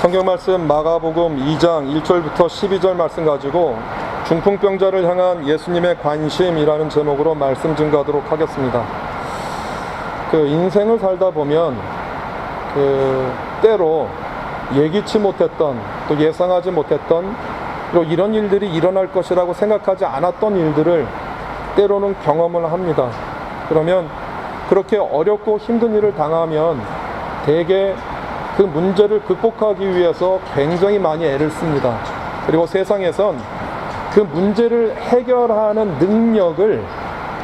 성경 말씀 마가복음 2장 1절부터 12절 말씀 가지고 중풍병자를 향한 예수님의 관심이라는 제목으로 말씀 증거하도록 하겠습니다. 인생을 살다 보면 때로 예기치 못했던, 또 예상하지 못했던, 또 이런 일들이 일어날 것이라고 생각하지 않았던 일들을 때로는 경험을 합니다. 그러면 그렇게 어렵고 힘든 일을 당하면 대개 그 문제를 극복하기 위해서 굉장히 많이 애를 씁니다. 그리고 세상에선 그 문제를 해결하는 능력을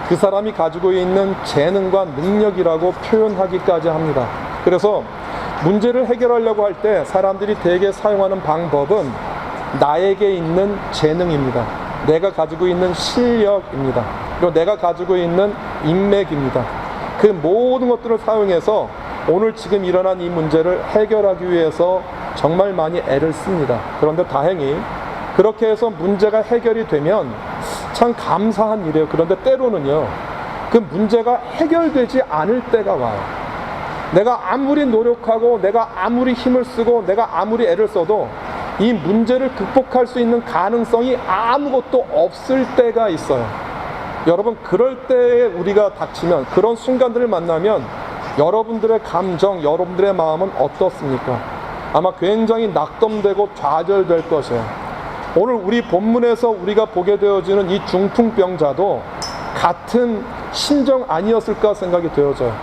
그 사람이 가지고 있는 재능과 능력이라고 표현하기까지 합니다. 그래서 문제를 해결하려고 할 때 사람들이 대개 사용하는 방법은 나에게 있는 재능입니다. 내가 가지고 있는 실력입니다. 그리고 내가 가지고 있는 인맥입니다. 그 모든 것들을 사용해서 오늘 지금 일어난 이 문제를 해결하기 위해서 정말 많이 애를 씁니다. 그런데 다행히 그렇게 해서 문제가 해결이 되면 참 감사한 일이에요. 그런데 때로는요, 그 문제가 해결되지 않을 때가 와요. 내가 아무리 노력하고 내가 아무리 힘을 쓰고 내가 아무리 애를 써도 이 문제를 극복할 수 있는 가능성이 아무것도 없을 때가 있어요. 여러분, 그럴 때에 우리가 닥치면, 그런 순간들을 만나면 여러분들의 감정, 여러분들의 마음은 어떻습니까? 아마 굉장히 낙담되고 좌절될 것이에요. 오늘 우리 본문에서 우리가 보게 되어지는 이 중풍병자도 같은 심정 아니었을까 생각이 되어져요.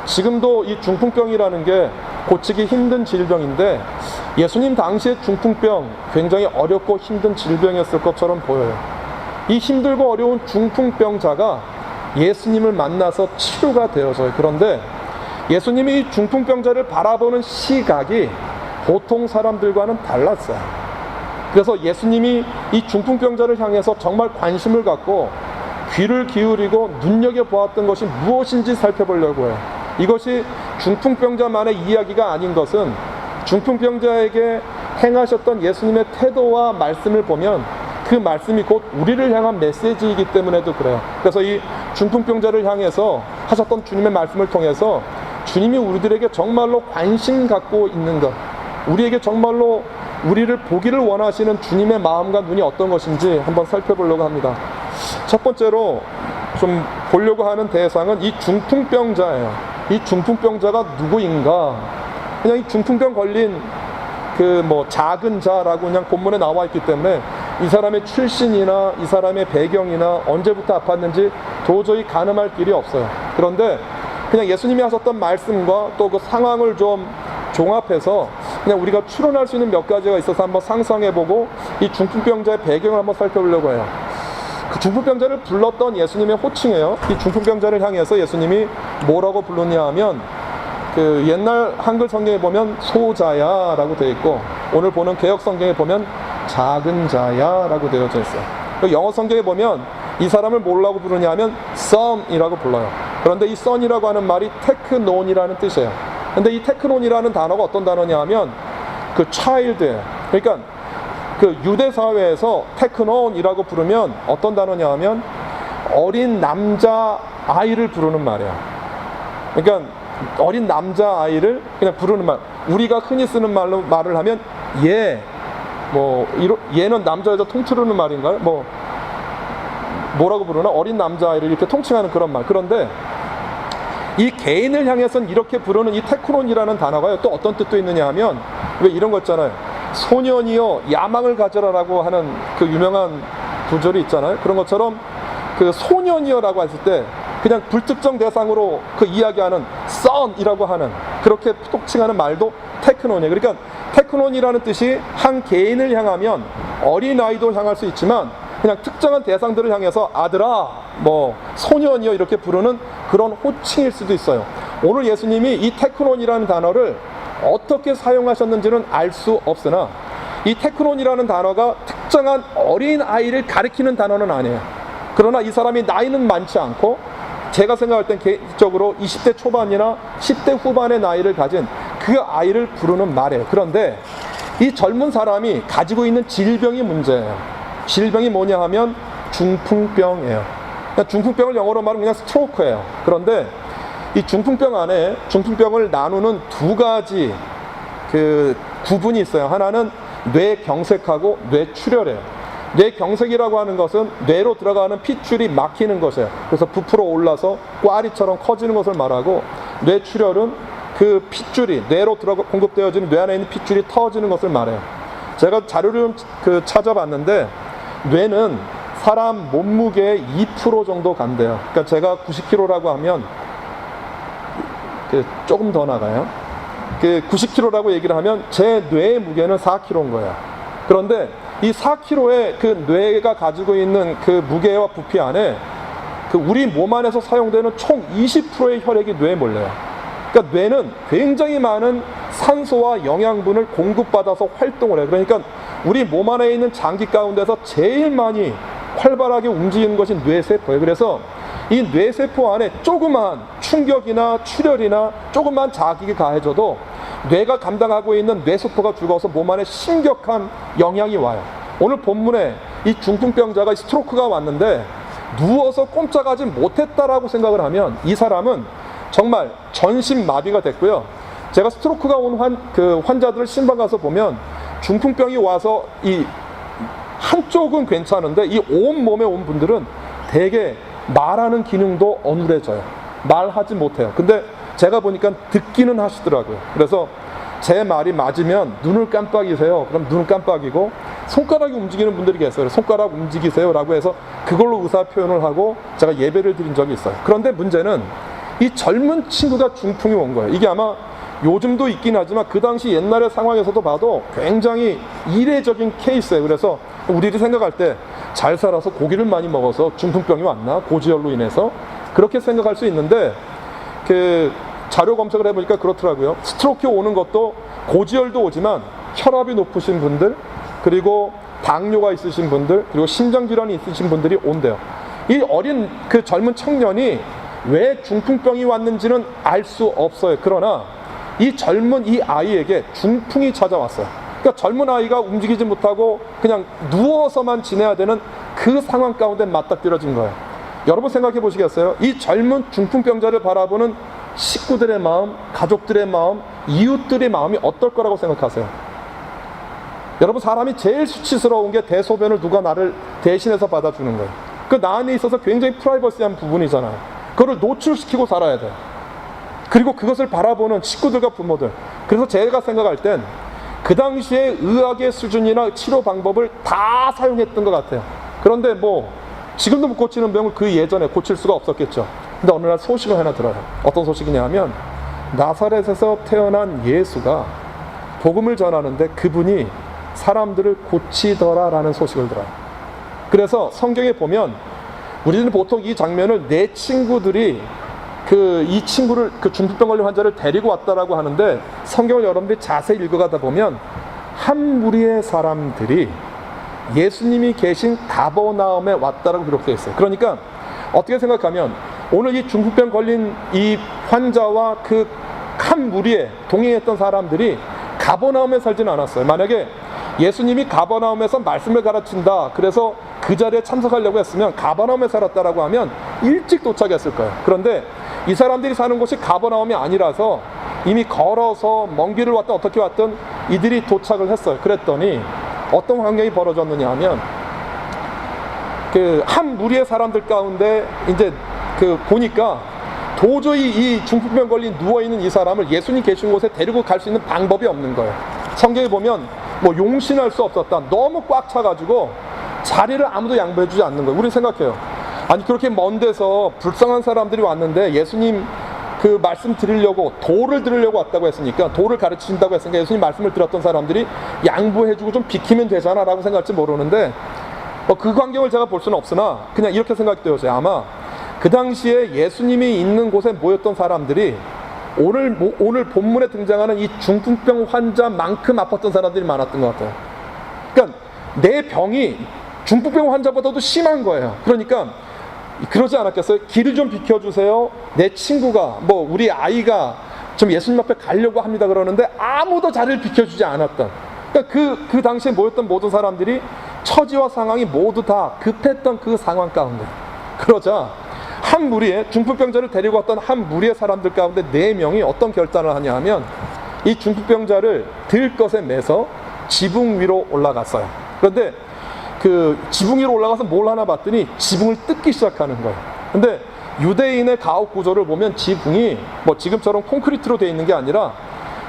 지금도 이 중풍병이라는 게 고치기 힘든 질병인데 예수님 당시의 중풍병 굉장히 어렵고 힘든 질병이었을 것처럼 보여요. 이 힘들고 어려운 중풍병자가 예수님을 만나서 치료가 되어져요. 그런데 예수님이 이 중풍병자를 바라보는 시각이 보통 사람들과는 달랐어요. 그래서 예수님이 이 중풍병자를 향해서 정말 관심을 갖고 귀를 기울이고 눈여겨보았던 것이 무엇인지 살펴보려고 해요. 이것이 중풍병자만의 이야기가 아닌 것은 중풍병자에게 행하셨던 예수님의 태도와 말씀을 보면 그 말씀이 곧 우리를 향한 메시지이기 때문에도 그래요. 그래서 이 중풍병자를 향해서 하셨던 주님의 말씀을 통해서 주님이 우리들에게 정말로 관심 갖고 있는 것, 우리에게 정말로 우리를 보기를 원하시는 주님의 마음과 눈이 어떤 것인지 한번 살펴보려고 합니다. 첫 번째로 좀 보려고 하는 대상은 이 중풍병자예요. 이 중풍병자가 누구인가? 그냥 이 중풍병 걸린 작은 자라고 그냥 본문에 나와 있기 때문에 이 사람의 출신이나 이 사람의 배경이나 언제부터 아팠는지 도저히 가늠할 길이 없어요. 그런데 그냥 예수님이 하셨던 말씀과 또 그 상황을 좀 종합해서 그냥 우리가 추론할 수 있는 몇 가지가 있어서 한번 상상해보고 이 중풍병자의 배경을 한번 살펴보려고 해요. 그 중풍병자를 불렀던 예수님의 호칭이에요. 이 중풍병자를 향해서 예수님이 뭐라고 불렀냐 하면 옛날 한글 성경에 보면 소자야 라고 되어 있고 오늘 보는 개역 성경에 보면 작은 자야 라고 되어져 있어요. 영어 성경에 보면 이 사람을 뭐라고 부르냐 하면 son이라고 불러요. 그런데 이 son이라고 하는 말이 테크논이라는 뜻이에요. 근데 이 테크논이라는 단어가 어떤 단어냐 하면 child예요. 그러니까 유대 사회에서 테크논이라고 부르면 어떤 단어냐 하면 어린 남자 아이를 부르는 말이에요. 그러니까 어린 남자 아이를 그냥 부르는 말. 우리가 흔히 쓰는 말을 하면 얘는 남자 여자 통틀는 말인가요? 뭐라고 부르나? 어린 남자 아이를 이렇게 통칭하는 그런 말. 그런데 이 개인을 향해서는 이렇게 부르는 이 테크논이라는 단어가 또 어떤 뜻도 있느냐 하면 왜 이런 거 있잖아요. 소년이여 야망을 가져라라고 하는 그 유명한 구절이 있잖아요. 그런 것처럼 그 소년이여라고 했을 때 그냥 불특정 대상으로 그 이야기하는 son이라고 하는 그렇게 통칭하는 말도 테크논이에요. 그러니까 테크논이라는 뜻이 한 개인을 향하면 어린아이도 향할 수 있지만 그냥 특정한 대상들을 향해서 아들아, 소년이여 이렇게 부르는 그런 호칭일 수도 있어요. 오늘 예수님이 이 테크논이라는 단어를 어떻게 사용하셨는지는 알 수 없으나 이 테크논이라는 단어가 특정한 어린 아이를 가리키는 단어는 아니에요. 그러나 이 사람이 나이는 많지 않고 제가 생각할 땐 개인적으로 20대 초반이나 10대 후반의 나이를 가진 그 아이를 부르는 말이에요. 그런데 이 젊은 사람이 가지고 있는 질병이 문제예요. 질병이 뭐냐 하면 중풍병이에요. 중풍병을 영어로 말하면 그냥 스트로크예요. 그런데 이 중풍병 안에 중풍병을 나누는 두 가지 구분이 있어요. 하나는 뇌경색하고 뇌출혈이에요. 뇌경색이라고 하는 것은 뇌로 들어가는 핏줄이 막히는 것이에요. 그래서 부풀어 올라서 꽈리처럼 커지는 것을 말하고, 뇌출혈은 그 핏줄이 뇌로 공급되어지는 뇌 안에 있는 핏줄이 터지는 것을 말해요. 제가 자료를 좀 찾아봤는데 뇌는 사람 몸무게의 2% 정도 간대요. 그러니까 제가 90kg라고 하면 조금 더 나가요. 90kg라고 얘기를 하면 제 뇌의 무게는 4kg인 거예요. 그런데 이 4kg의 그 뇌가 가지고 있는 그 무게와 부피 안에 그 우리 몸 안에서 사용되는 총 20%의 혈액이 뇌에 몰려요. 그러니까 뇌는 굉장히 많은 산소와 영양분을 공급받아서 활동을 해요. 그러니까 우리 몸 안에 있는 장기 가운데서 제일 많이 활발하게 움직이는 것이 뇌세포예요. 그래서 이 뇌세포 안에 조그만 충격이나 출혈이나 조그만 자극이 가해져도 뇌가 감당하고 있는 뇌세포가 죽어서 몸 안에 심각한 영향이 와요. 오늘 본문에 이 중풍병자가 스트로크가 왔는데 누워서 꼼짝하지 못했다라고 생각을 하면 이 사람은 정말 전신마비가 됐고요. 제가 스트로크가 온 환자들을 신방 가서 보면 중풍병이 와서 이 한쪽은 괜찮은데 이 온몸에 온 분들은 대개 말하는 기능도 어눌해져요. 말하지 못해요. 근데 제가 보니까 듣기는 하시더라고요. 그래서 제 말이 맞으면 눈을 깜빡이세요. 그럼 눈을 깜빡이고, 손가락이 움직이는 분들이 계세요. 손가락 움직이세요 라고 해서 그걸로 의사 표현을 하고 제가 예배를 드린 적이 있어요. 그런데 문제는 이 젊은 친구가 중풍이 온 거예요. 이게 아마 요즘도 있긴 하지만 그 당시 옛날의 상황에서도 봐도 굉장히 이례적인 케이스예요. 그래서 우리들이 생각할 때 잘 살아서 고기를 많이 먹어서 중풍병이 왔나? 고지혈로 인해서? 그렇게 생각할 수 있는데 그 자료 검색을 해보니까 그렇더라고요. 스트로크 오는 것도 고지혈도 오지만 혈압이 높으신 분들, 그리고 당뇨가 있으신 분들, 그리고 심장질환이 있으신 분들이 온대요. 이 어린 그 젊은 청년이 왜 중풍병이 왔는지는 알 수 없어요. 그러나 이 젊은 이 아이에게 중풍이 찾아왔어요. 그러니까 젊은 아이가 움직이지 못하고 그냥 누워서만 지내야 되는 그 상황 가운데 맞닥뜨려진 거예요. 여러분 생각해 보시겠어요? 이 젊은 중풍병자를 바라보는 식구들의 마음, 가족들의 마음, 이웃들의 마음이 어떨 거라고 생각하세요? 여러분, 사람이 제일 수치스러운 게 대소변을 누가 나를 대신해서 받아주는 거예요. 그 나 안에 있어서 굉장히 프라이버시한 부분이잖아요. 그거를 노출시키고 살아야 돼요. 그리고 그것을 바라보는 식구들과 부모들. 그래서 제가 생각할 땐 그 당시에 의학의 수준이나 치료 방법을 다 사용했던 것 같아요. 그런데 뭐 지금도 못 고치는 병을 그 예전에 고칠 수가 없었겠죠. 근데 어느 날 소식을 하나 들어요. 어떤 소식이냐 하면 나사렛에서 태어난 예수가 복음을 전하는데 그분이 사람들을 고치더라라는 소식을 들어요. 그래서 성경에 보면 우리는 보통 이 장면을 내 친구들이 이 친구를 중풍병 걸린 환자를 데리고 왔다라고 하는데, 성경을 여러분들이 자세히 읽어가다 보면 한 무리의 사람들이 예수님이 계신 가버나움에 왔다라고 기록되어 있어요. 그러니까 어떻게 생각하면 오늘 이 중풍병 걸린 이 환자와 그 한 무리에 동행했던 사람들이 가버나움에 살지는 않았어요. 만약에 예수님이 가버나움에서 말씀을 가르친다, 그래서 그 자리에 참석하려고 했으면 가버나움에 살았다라고 하면 일찍 도착했을 거예요. 그런데 이 사람들이 사는 곳이 가버나움이 아니라서 이미 걸어서 먼 길을 왔든 어떻게 왔든 이들이 도착을 했어요. 그랬더니 어떤 환경이 벌어졌느냐 하면 한 무리의 사람들 가운데 이제 보니까 도저히 이 중풍병 걸린 누워있는 이 사람을 예수님 계신 곳에 데리고 갈 수 있는 방법이 없는 거예요. 성경에 보면 뭐 용신할 수 없었다. 너무 꽉 차가지고 자리를 아무도 양보해주지 않는 거예요. 우리 생각해요. 아니 그렇게 먼 데서 불쌍한 사람들이 왔는데 예수님 그 말씀 드리려고 도를 들으려고 왔다고 했으니까, 도를 가르치신다고 했으니까 예수님 말씀을 들었던 사람들이 양보해주고 좀 비키면 되잖아 라고 생각할지 모르는데 그 광경을 제가 볼 수는 없으나 그냥 이렇게 생각이 되어져요. 아마 그 당시에 예수님이 있는 곳에 모였던 사람들이 오늘 본문에 등장하는 이 중풍병 환자만큼 아팠던 사람들이 많았던 것 같아요. 그러니까 내 병이 중풍병 환자보다도 심한 거예요. 그러니까 그러지 않았겠어요? 길을 좀 비켜주세요. 내 친구가 우리 아이가 좀 예수님 앞에 가려고 합니다. 그러는데 아무도 자리를 비켜주지 않았던. 그러니까 그 당시에 모였던 모든 사람들이 처지와 상황이 모두 다 급했던 그 상황 가운데, 그러자 한 무리의 중풍병자를 데리고 왔던 한 무리의 사람들 가운데 4명이 어떤 결단을 하냐 하면 이 중풍병자를 들것에 매서 지붕 위로 올라갔어요. 그런데 그 지붕 위로 올라가서 뭘 하나 봤더니 지붕을 뜯기 시작하는 거예요. 근데 유대인의 가옥 구조를 보면 지붕이 뭐 지금처럼 콘크리트로 되어 있는 게 아니라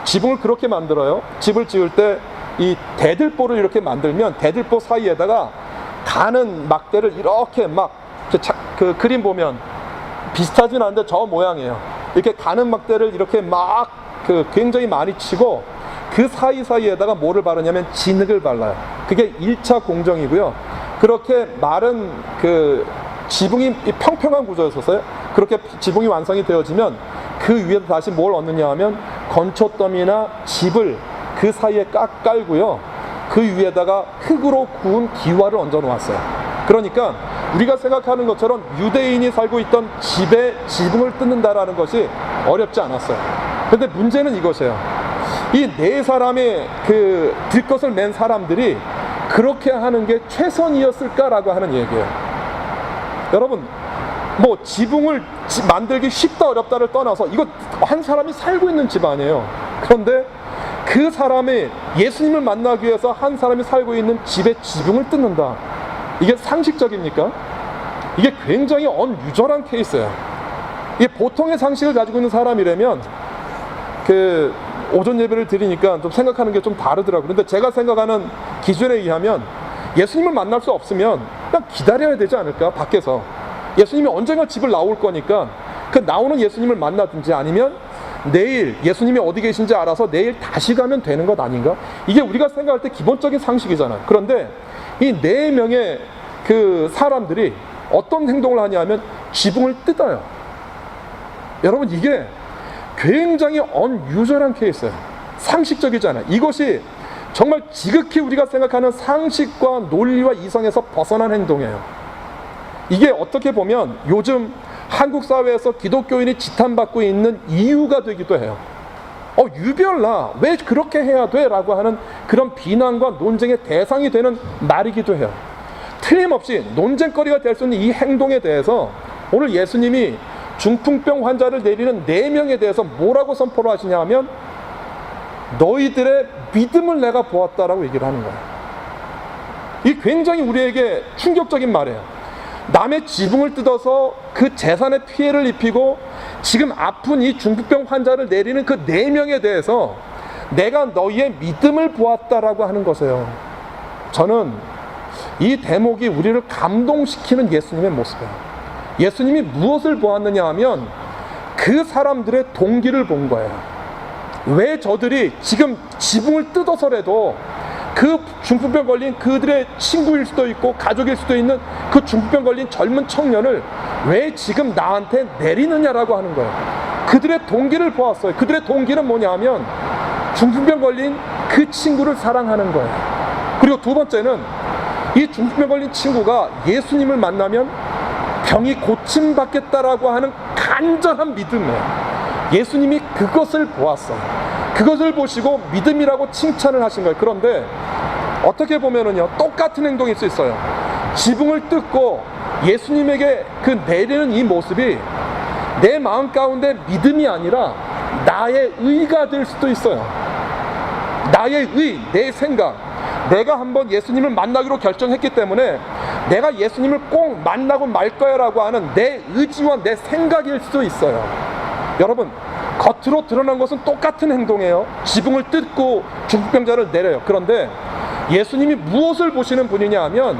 지붕을 그렇게 만들어요. 집을 지을 때 이 대들보를 이렇게 만들면 대들보 사이에다가 가는 막대를 이렇게 막 그 그림 보면 비슷하진 않은데 저 모양이에요. 이렇게 가는 막대를 이렇게 막 그 굉장히 많이 치고 그 사이사이에다가 뭐를 바르냐면 진흙을 발라요. 그게 1차 공정이고요. 그렇게 마른 그 지붕이 평평한 구조였었어요. 그렇게 지붕이 완성이 되어지면 그 위에 다시 뭘 얹느냐 하면 건초더미나 집을 그 사이에 깔고요. 그 위에다가 흙으로 구운 기와를 얹어 놓았어요. 그러니까 우리가 생각하는 것처럼 유대인이 살고 있던 집에 지붕을 뜯는다라는 것이 어렵지 않았어요. 근데 문제는 이것이에요. 이 네 사람의 그 들것을 맨 사람들이 그렇게 하는 게 최선이었을까라고 하는 얘기예요. 여러분, 뭐 지붕을 만들기 쉽다 어렵다를 떠나서 이거 한 사람이 살고 있는 집 아니에요. 그런데 그 사람이 예수님을 만나기 위해서 한 사람이 살고 있는 집의 지붕을 뜯는다. 이게 상식적입니까? 이게 굉장히 언유절한 케이스예요. 이게 보통의 상식을 가지고 있는 사람이라면 그 오전 예배를 드리니까 좀 생각하는 게 좀 다르더라고요. 근데 제가 생각하는 기준에 의하면 예수님을 만날 수 없으면 그냥 기다려야 되지 않을까? 밖에서 예수님이 언젠가 집을 나올 거니까 그 나오는 예수님을 만나든지 아니면 내일 예수님이 어디 계신지 알아서 내일 다시 가면 되는 것 아닌가? 이게 우리가 생각할 때 기본적인 상식이잖아요. 그런데 이 4명의 그 사람들이 어떤 행동을 하냐면 지붕을 뜯어요. 여러분, 이게 굉장히 언유절한 케이스예요. 상식적이잖아요. 이것이 정말 지극히 우리가 생각하는 상식과 논리와 이성에서 벗어난 행동이에요. 이게 어떻게 보면 요즘 한국 사회에서 기독교인이 지탄받고 있는 이유가 되기도 해요. 유별나 왜 그렇게 해야 돼? 라고 하는 그런 비난과 논쟁의 대상이 되는 말이기도 해요. 틀림없이 논쟁거리가 될 수 있는 이 행동에 대해서 오늘 예수님이 중풍병 환자를 내리는 4명에 대해서 뭐라고 선포를 하시냐 하면 너희들의 믿음을 내가 보았다라고 얘기를 하는 거예요. 이 굉장히 우리에게 충격적인 말이에요. 남의 지붕을 뜯어서 그 재산에 피해를 입히고 지금 아픈 이 중풍병 환자를 내리는 그 4명에 대해서 내가 너희의 믿음을 보았다라고 하는 것이에요. 저는 이 대목이 우리를 감동시키는 예수님의 모습이에요. 예수님이 무엇을 보았느냐 하면 그 사람들의 동기를 본 거예요. 왜 저들이 지금 지붕을 뜯어서라도 그 중풍병 걸린 그들의 친구일 수도 있고 가족일 수도 있는 그 중풍병 걸린 젊은 청년을 왜 지금 나한테 내리느냐라고 하는 거예요. 그들의 동기를 보았어요. 그들의 동기는 뭐냐 하면 중풍병 걸린 그 친구를 사랑하는 거예요. 그리고 두 번째는 이 중풍병 걸린 친구가 예수님을 만나면 병이 고침받겠다라고 하는 간절한 믿음이에요. 예수님이 그것을 보았어요. 그것을 보시고 믿음이라고 칭찬을 하신 거예요. 그런데 어떻게 보면은요, 똑같은 행동일 수 있어요. 지붕을 뜯고 예수님에게 그 내리는 이 모습이 내 마음 가운데 믿음이 아니라 나의 의가 될 수도 있어요. 나의 의, 내 생각. 내가 한번 예수님을 만나기로 결정했기 때문에 내가 예수님을 꼭 만나고 말 거야 라고 하는 내 의지와 내 생각일 수도 있어요. 여러분, 겉으로 드러난 것은 똑같은 행동이에요. 지붕을 뜯고 중풍병자를 내려요. 그런데 예수님이 무엇을 보시는 분이냐 하면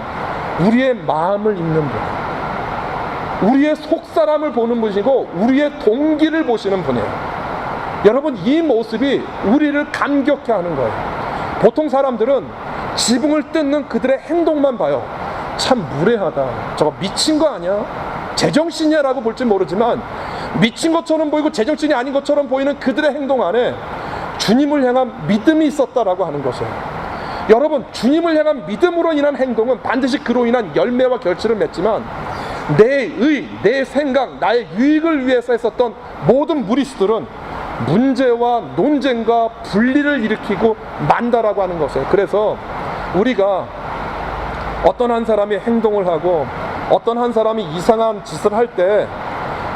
우리의 마음을 읽는 분, 우리의 속사람을 보는 분이고 우리의 동기를 보시는 분이에요. 여러분, 이 모습이 우리를 감격해 하는 거예요. 보통 사람들은 지붕을 뜯는 그들의 행동만 봐요. 참 무례하다, 저거 미친 거 아니야? 제정신이야 라고 볼지 모르지만 미친 것처럼 보이고 제정신이 아닌 것처럼 보이는 그들의 행동 안에 주님을 향한 믿음이 있었다라고 하는 것이에요. 여러분, 주님을 향한 믿음으로 인한 행동은 반드시 그로 인한 열매와 결실을 맺지만 내 의, 내 생각, 나의 유익을 위해서 했었던 모든 무리수들은 문제와 논쟁과 분리를 일으키고 만다라고 하는 것이에요. 그래서 우리가 어떤 한 사람이 행동을 하고 어떤 한 사람이 이상한 짓을 할 때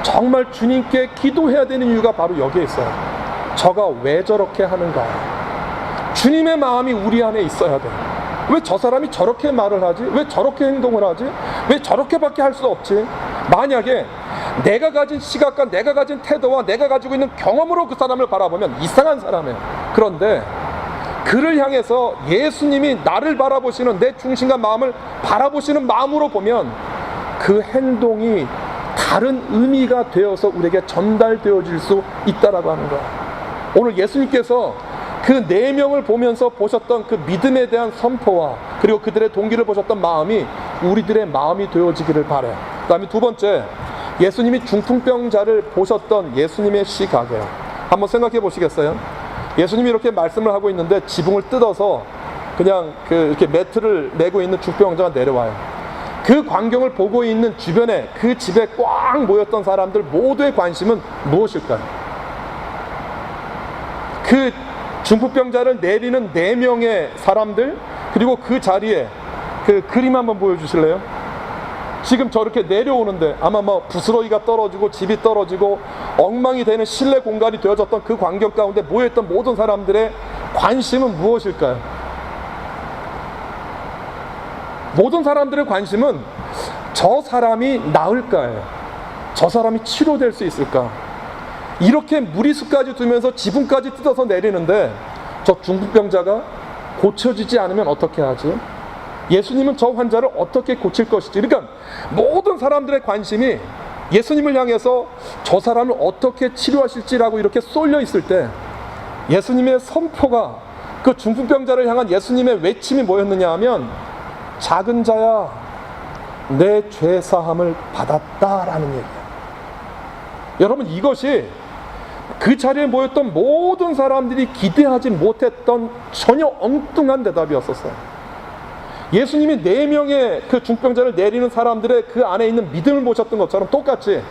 정말 주님께 기도해야 되는 이유가 바로 여기에 있어요. 저가 왜 저렇게 하는가? 주님의 마음이 우리 안에 있어야 돼. 왜 저 사람이 저렇게 말을 하지? 왜 저렇게 행동을 하지? 왜 저렇게밖에 할 수 없지? 만약에 내가 가진 시각과 내가 가진 태도와 내가 가지고 있는 경험으로 그 사람을 바라보면 이상한 사람이에요. 그런데 그를 향해서 예수님이 나를 바라보시는, 내 중심과 마음을 바라보시는 마음으로 보면 그 행동이 다른 의미가 되어서 우리에게 전달되어질 수 있다라고 하는 거야. 오늘 예수님께서 그 4명을 보면서 보셨던 그 믿음에 대한 선포와 그리고 그들의 동기를 보셨던 마음이 우리들의 마음이 되어지기를 바라요. 그 다음에 두 번째, 예수님이 중풍병자를 보셨던 예수님의 시각이에요. 한번 생각해 보시겠어요? 예수님이 이렇게 말씀을 하고 있는데 지붕을 뜯어서 그냥 이렇게 매트를 메고 있는 중풍병자가 내려와요. 그 광경을 보고 있는 주변에 그 집에 꽉 모였던 사람들 모두의 관심은 무엇일까요? 그 중풍병자를 내리는 4명의 사람들, 그리고 그 자리에 그 그림 한번 보여주실래요? 지금 저렇게 내려오는데 아마 부스러기가 떨어지고 집이 떨어지고 엉망이 되는 실내 공간이 되어졌던 그 광경 가운데 모여있던 모든 사람들의 관심은 무엇일까요? 모든 사람들의 관심은 저 사람이 나을까요? 저 사람이 치료될 수 있을까? 이렇게 무리수까지 두면서 지붕까지 뜯어서 내리는데 저 중풍병자가 고쳐지지 않으면 어떻게 하지? 예수님은 저 환자를 어떻게 고칠 것이지? 그러니까 모든 사람들의 관심이 예수님을 향해서 저 사람을 어떻게 치료하실지라고 이렇게 쏠려 있을 때 예수님의 선포가 그 중풍병자를 향한 예수님의 외침이 뭐였느냐 하면 작은 자야 내 죄사함을 받았다라는 얘기예요. 여러분, 이것이 그 자리에 모였던 모든 사람들이 기대하지 못했던 전혀 엉뚱한 대답이었었어요. 예수님이 4명의 그 중풍병자를 내리는 사람들의 그 안에 있는 믿음을 보셨던 것처럼 똑같이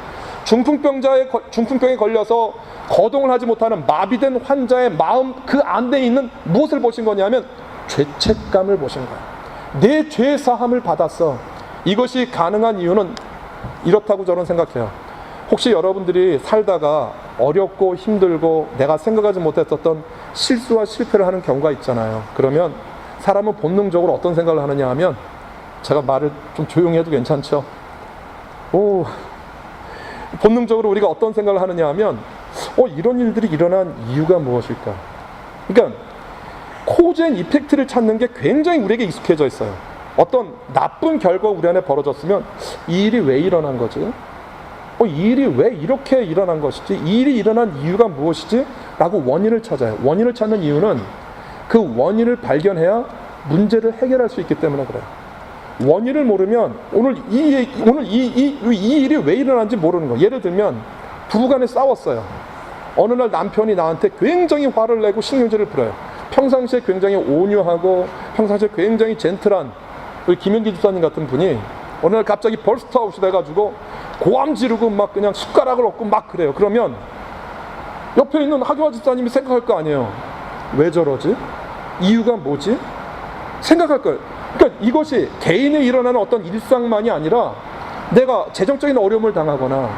중풍병에 걸려서 거동을 하지 못하는 마비된 환자의 마음 그 안에 있는 무엇을 보신 거냐면 죄책감을 보신 거예요. 내 죄 사함을 받았어. 이것이 가능한 이유는 이렇다고 저는 생각해요. 혹시 여러분들이 살다가 어렵고 힘들고 내가 생각하지 못했었던 실수와 실패를 하는 경우가 있잖아요. 그러면 사람은 본능적으로 어떤 생각을 하느냐 하면, 제가 말을 좀 조용히 해도 괜찮죠? 본능적으로 우리가 어떤 생각을 하느냐 하면 이런 일들이 일어난 이유가 무엇일까? 그러니까 코즈 앤 이펙트를 찾는 게 굉장히 우리에게 익숙해져 있어요. 어떤 나쁜 결과가 우리 안에 벌어졌으면 이 일이 왜 일어난 거지? 이 일이 왜 이렇게 일어난 것이지? 이 일이 일어난 이유가 무엇이지? 라고 원인을 찾아요. 원인을 찾는 이유는 그 원인을 발견해야 문제를 해결할 수 있기 때문에 그래요. 원인을 모르면 오늘 이 일이 왜 일어난지 모르는 거예요. 예를 들면 부부간에 싸웠어요. 어느 날 남편이 나한테 굉장히 화를 내고 신경질을 부려요. 평상시에 굉장히 온유하고 평상시에 굉장히 젠틀한 우리 김영기 집사님 같은 분이 어느 날 갑자기 벌스트아웃이 돼가지고 고함 지르고 막 그냥 숟가락을 얹고 막 그래요. 그러면 옆에 있는 하교화 집사님이 생각할 거 아니에요. 왜 저러지? 이유가 뭐지? 생각할 거예요. 그러니까 이것이 개인에 일어나는 어떤 일상만이 아니라 내가 재정적인 어려움을 당하거나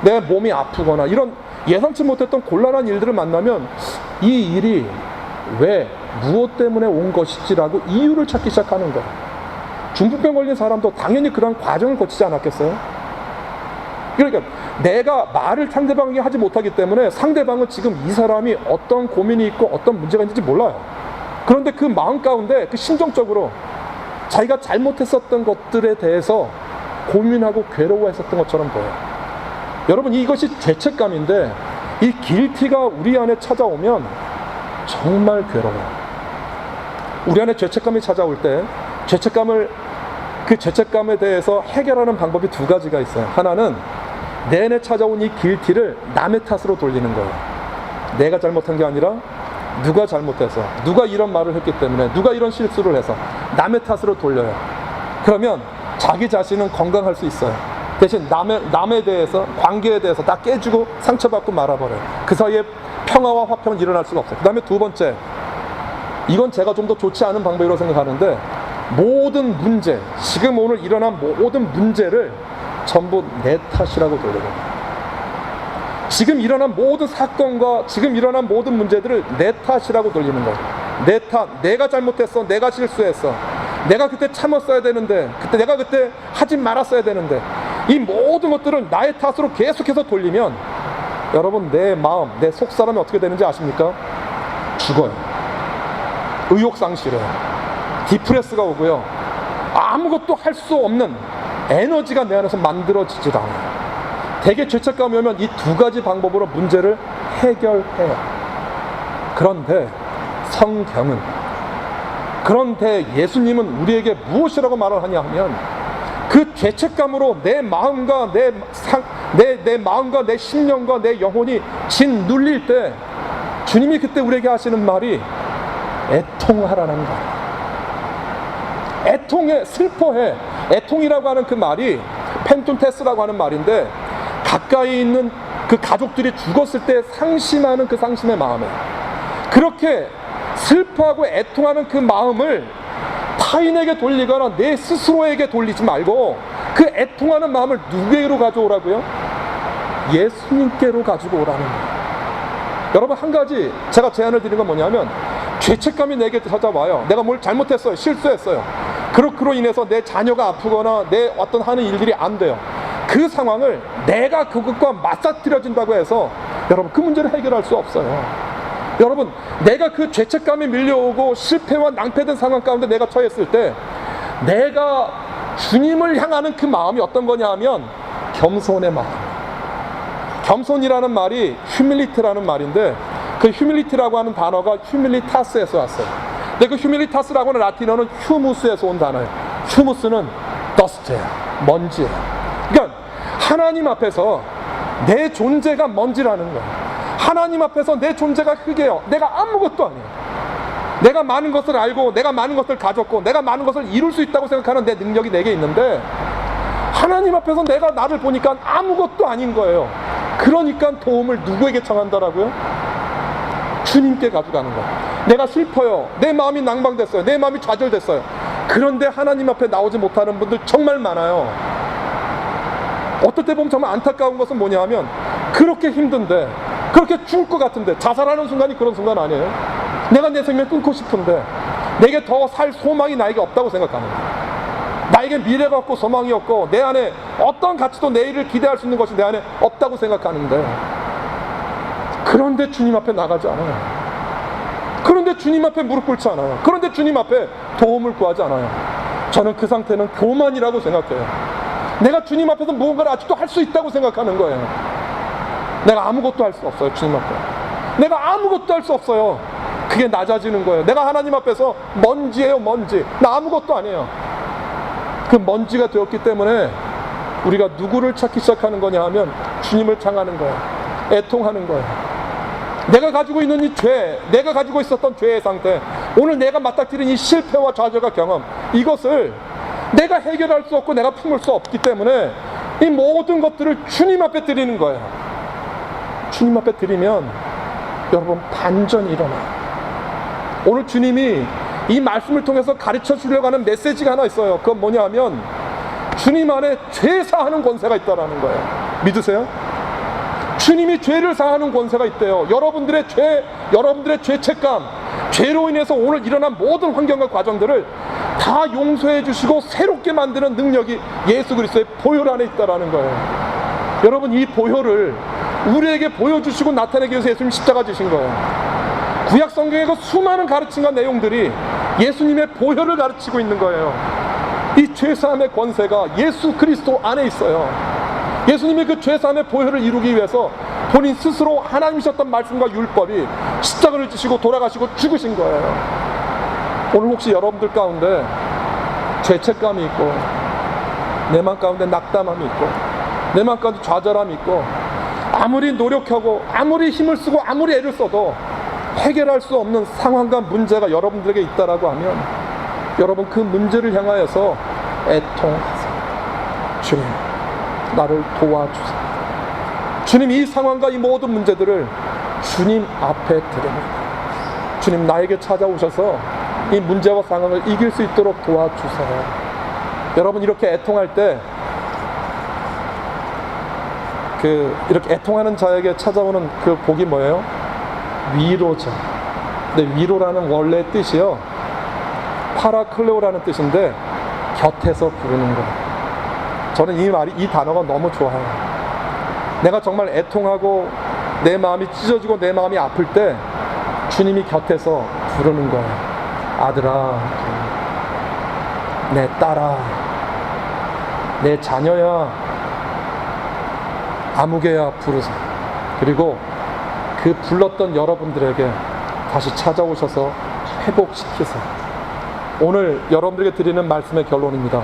내 몸이 아프거나 이런 예상치 못했던 곤란한 일들을 만나면 이 일이 왜, 무엇 때문에 온 것이지라고 이유를 찾기 시작하는 거예요. 중풍병 걸린 사람도 당연히 그런 과정을 거치지 않았겠어요? 그러니까 내가 말을 상대방에게 하지 못하기 때문에 상대방은 지금 이 사람이 어떤 고민이 있고 어떤 문제가 있는지 몰라요. 그런데 그 마음 가운데 그 심정적으로 자기가 잘못했었던 것들에 대해서 고민하고 괴로워했었던 것처럼 보여요. 여러분, 이것이 죄책감인데 이 길티가 우리 안에 찾아오면 정말 괴로워요. 우리 안에 죄책감이 찾아올 때 그 죄책감에 대해서 해결하는 방법이 2가지가 있어요. 하나는 내내 찾아온 이 길티를 남의 탓으로 돌리는 거예요. 내가 잘못한 게 아니라 누가 잘못해서, 누가 이런 말을 했기 때문에, 누가 이런 실수를 해서 남의 탓으로 돌려요. 그러면 자기 자신은 건강할 수 있어요. 대신 남에 대해서, 관계에 대해서 다 깨지고 상처받고 말아버려요. 그 사이에 평화와 화평은 일어날 수가 없어요. 그 다음에 2번째, 이건 제가 좀 더 좋지 않은 방법이라고 생각하는데, 모든 문제, 지금 오늘 일어난 모든 문제를 전부 내 탓이라고 돌려요. 지금 일어난 모든 사건과 지금 일어난 모든 문제들을 내 탓이라고 돌리는 거예요. 내 탓, 내가 잘못했어, 내가 실수했어, 내가 그때 참았어야 되는데, 내가 그때 하지 말았어야 되는데, 이 모든 것들을 나의 탓으로 계속해서 돌리면 여러분, 내 마음, 내 속사람이 어떻게 되는지 아십니까? 죽어요. 의욕상실해요. 디프레스가 오고요, 아무것도 할 수 없는 에너지가 내 안에서 만들어지지도 않아요. 대개 죄책감이 오면 이 두 가지 방법으로 문제를 해결해요. 그런데 성경은, 그런데 예수님은 우리에게 무엇이라고 말을 하냐 하면, 그 죄책감으로 내 마음과 내 마음과 내 심령과 내 영혼이 짓눌릴 때 주님이 그때 우리에게 하시는 말이 애통하라는 거예요. 애통해, 슬퍼해. 애통이라고 하는 그 말이 펜툰테스라고 하는 말인데, 가까이 있는 그 가족들이 죽었을 때 상심하는 그 상심의 마음이에요. 그렇게 슬퍼하고 애통하는 그 마음을 타인에게 돌리거나 내 스스로에게 돌리지 말고, 그 애통하는 마음을 누구에게로 가져오라고요? 예수님께로 가지고 오라는 거예요. 여러분, 한 가지 제가 제안을 드리는 건 뭐냐면, 죄책감이 내게 찾아와요. 내가 뭘 잘못했어요, 실수했어요. 그로 인해서 내 자녀가 아프거나 내 어떤 하는 일들이 안 돼요. 그 상황을 내가 그것과 맞닥뜨려진다고 해서 여러분, 그 문제를 해결할 수 없어요. 여러분, 내가 그 죄책감이 밀려오고 실패와 낭패된 상황 가운데 내가 처했을 때, 내가 주님을 향하는 그 마음이 어떤 거냐 하면 겸손의 마음. 겸손이라는 말이 휴밀리티라는 말인데, 그 휴밀리티라고 하는 단어가 휴밀리타스에서 왔어요. 근데 그 휴밀리타스라고 하는 라틴어는 휴무스에서 온 단어예요. 휴무스는 더스트예요, 먼지예요. 그러니까 하나님 앞에서 내 존재가 먼지라는 거예요. 하나님 앞에서 내 존재가 흙이에요. 내가 아무것도 아니에요. 내가 많은 것을 알고, 내가 많은 것을 가졌고, 내가 많은 것을 이룰 수 있다고 생각하는 내 능력이 내게 있는데, 하나님 앞에서 내가 나를 보니까 아무것도 아닌 거예요. 그러니까 도움을 누구에게 청한다라고요? 주님께 가져가는 거예요. 내가 슬퍼요, 내 마음이 낭망됐어요, 내 마음이 좌절됐어요. 그런데 하나님 앞에 나오지 못하는 분들 정말 많아요. 어떨 때 보면 정말 안타까운 것은 뭐냐 하면, 그렇게 힘든데, 그렇게 죽을 것 같은데, 자살하는 순간이 그런 순간 아니에요? 내가 내 생명 끊고 싶은데 내게 더 살 소망이 나에게 없다고 생각하는 거예요. 나에게 미래가 없고 소망이 없고, 내 안에 어떤 가치도 내일을 기대할 수 있는 것이 내 안에 없다고 생각하는데, 그런데 주님 앞에 나가지 않아요. 그런데 주님 앞에 무릎 꿇지 않아요. 그런데 주님 앞에 도움을 구하지 않아요. 저는 그 상태는 교만이라고 생각해요. 내가 주님 앞에서 무언가를 아직도 할 수 있다고 생각하는 거예요. 내가 아무것도 할 수 없어요, 주님 앞에. 내가 아무것도 할 수 없어요. 그게 낮아지는 거예요. 내가 하나님 앞에서 먼지예요, 먼지. 나 아무것도 아니에요. 그 먼지가 되었기 때문에 우리가 누구를 찾기 시작하는 거냐 하면 주님을 향하는 거예요. 애통하는 거예요. 내가 가지고 있는 이 죄, 내가 가지고 있었던 죄의 상태, 오늘 내가 맞닥뜨린 이 실패와 좌절과 경험, 이것을 내가 해결할 수 없고 내가 품을 수 없기 때문에 이 모든 것들을 주님 앞에 드리는 거예요. 주님 앞에 드리면 여러분, 반전이 일어나요. 오늘 주님이 이 말씀을 통해서 가르쳐 주려고 하는 메시지가 하나 있어요. 그건 뭐냐 하면, 주님 안에 죄 사하는 권세가 있다라는 거예요. 믿으세요? 주님이 죄를 사하는 권세가 있대요. 여러분들의 죄, 여러분들의 죄책감, 죄로 인해서 오늘 일어난 모든 환경과 과정들을 다 용서해 주시고 새롭게 만드는 능력이 예수 그리스도의 보혈 안에 있다라는 거예요. 여러분, 이 보혈을 우리에게 보여주시고 나타내기 위해서 예수님이 십자가 지신 거예요. 구약 성경의 그 수많은 가르침과 내용들이 예수님의 보혈을 가르치고 있는 거예요. 이 죄사함의 권세가 예수 그리스도 안에 있어요. 예수님이 그 죄사함의 보혈을 이루기 위해서 본인 스스로 하나님이셨던 말씀과 율법이 십자가를 지시고 돌아가시고 죽으신 거예요. 오늘 혹시 여러분들 가운데 죄책감이 있고, 내 마음 가운데 낙담함이 있고, 내 마음 가운데 좌절함이 있고, 아무리 노력하고 아무리 힘을 쓰고 아무리 애를 써도 해결할 수 없는 상황과 문제가 여러분들에게 있다라고 하면, 여러분, 그 문제를 향하여서 애통하세요. 주님, 나를 도와주세요. 주님, 이 상황과 이 모든 문제들을 주님 앞에 드립니다. 주님, 나에게 찾아오셔서 이 문제와 상황을 이길 수 있도록 도와주세요. 여러분, 이렇게 애통할 때 이렇게 애통하는 자에게 찾아오는 그 복이 뭐예요? 위로죠. 근데 위로라는 원래 뜻이요, 파라클레오라는 뜻인데 곁에서 부르는 거. 저는 이 단어가 너무 좋아요. 내가 정말 애통하고 내 마음이 찢어지고 내 마음이 아플 때 주님이 곁에서 부르는 거예요. 아들아, 내 딸아, 내 자녀야, 아무개야 부르세요. 그리고 그 불렀던 여러분들에게 다시 찾아오셔서 회복시키세요. 오늘 여러분들에게 드리는 말씀의 결론입니다.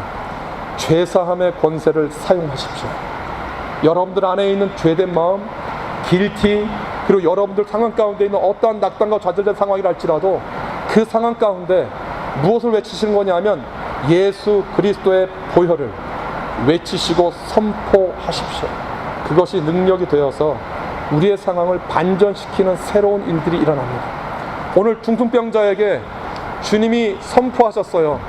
죄사함의 권세를 사용하십시오. 여러분들 안에 있는 죄된 마음, 길티, 그리고 여러분들 상황 가운데 있는 어떠한 낙담과 좌절된 상황이라 할지라도 그 상황 가운데 무엇을 외치시는 거냐면 예수 그리스도의 보혈을 외치시고 선포하십시오. 그것이 능력이 되어서 우리의 상황을 반전시키는 새로운 일들이 일어납니다. 오늘 중풍병자에게 주님이 선포하셨어요.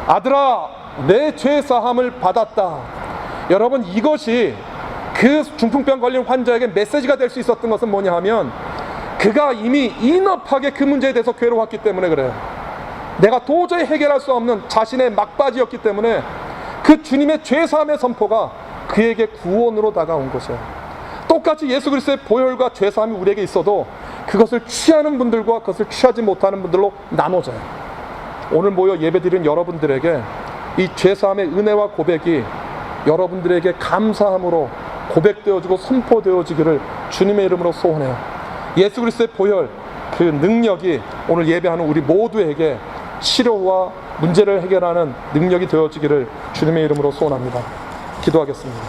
아들아, 내 죄 사함을 받았다. 여러분, 이것이 그 중풍병 걸린 환자에게 메시지가 될 수 있었던 것은 뭐냐 하면 그가 이미 인업하게 그 문제에 대해서 괴로웠기 때문에 그래요. 내가 도저히 해결할 수 없는 자신의 막바지였기 때문에 그 주님의 죄 사함의 선포가 그에게 구원으로 다가온 것이에요. 똑같이 예수 그리스도의 보혈과 죄 사함이 우리에게 있어도 그것을 취하는 분들과 그것을 취하지 못하는 분들로 나눠져요. 오늘 모여 예배드린 여러분들에게 이 죄 사함의 은혜와 고백이 여러분들에게 감사함으로 고백되어지고 선포되어지기를 주님의 이름으로 소원해요. 예수 그리스도의 보혈, 그 능력이 오늘 예배하는 우리 모두에게 치료와 문제를 해결하는 능력이 되어지기를 주님의 이름으로 소원합니다. 기도하겠습니다.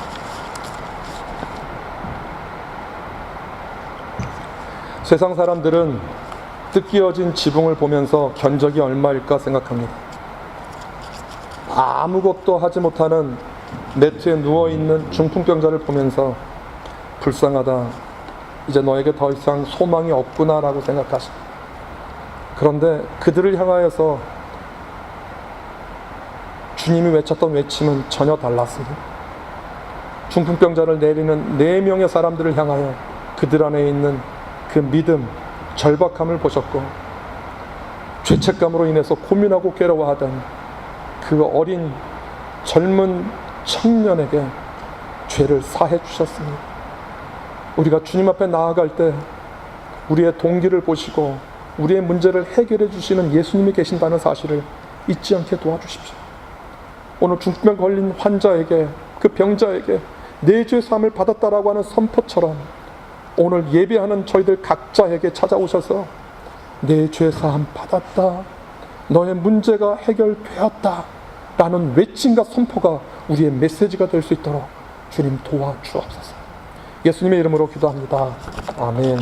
세상 사람들은 뜯기어진 지붕을 보면서 견적이 얼마일까 생각합니다. 아무것도 하지 못하는 매트에 누워있는 중풍병자를 보면서 불쌍하다, 이제 너에게 더 이상 소망이 없구나 라고 생각하십니다. 그런데 그들을 향하여서 주님이 외쳤던 외침은 전혀 달랐습니다. 중풍병자를 내리는 4명의 사람들을 향하여 그들 안에 있는 그 믿음, 절박함을 보셨고 죄책감으로 인해서 고민하고 괴로워하던 그 어린 젊은 청년에게 죄를 사해 주셨습니다. 우리가 주님 앞에 나아갈 때 우리의 동기를 보시고 우리의 문제를 해결해 주시는 예수님이 계신다는 사실을 잊지 않게 도와주십시오. 오늘 중풍병 걸린 환자에게, 그 병자에게 내 죄 사함을 받았다라고 하는 선포처럼 오늘 예배하는 저희들 각자에게 찾아오셔서 내 죄 사함 받았다, 너의 문제가 해결되었다 라는 외침과 선포가 우리의 메시지가 될 수 있도록 주님 도와주옵소서. 예수님의 이름으로 기도합니다. 아멘.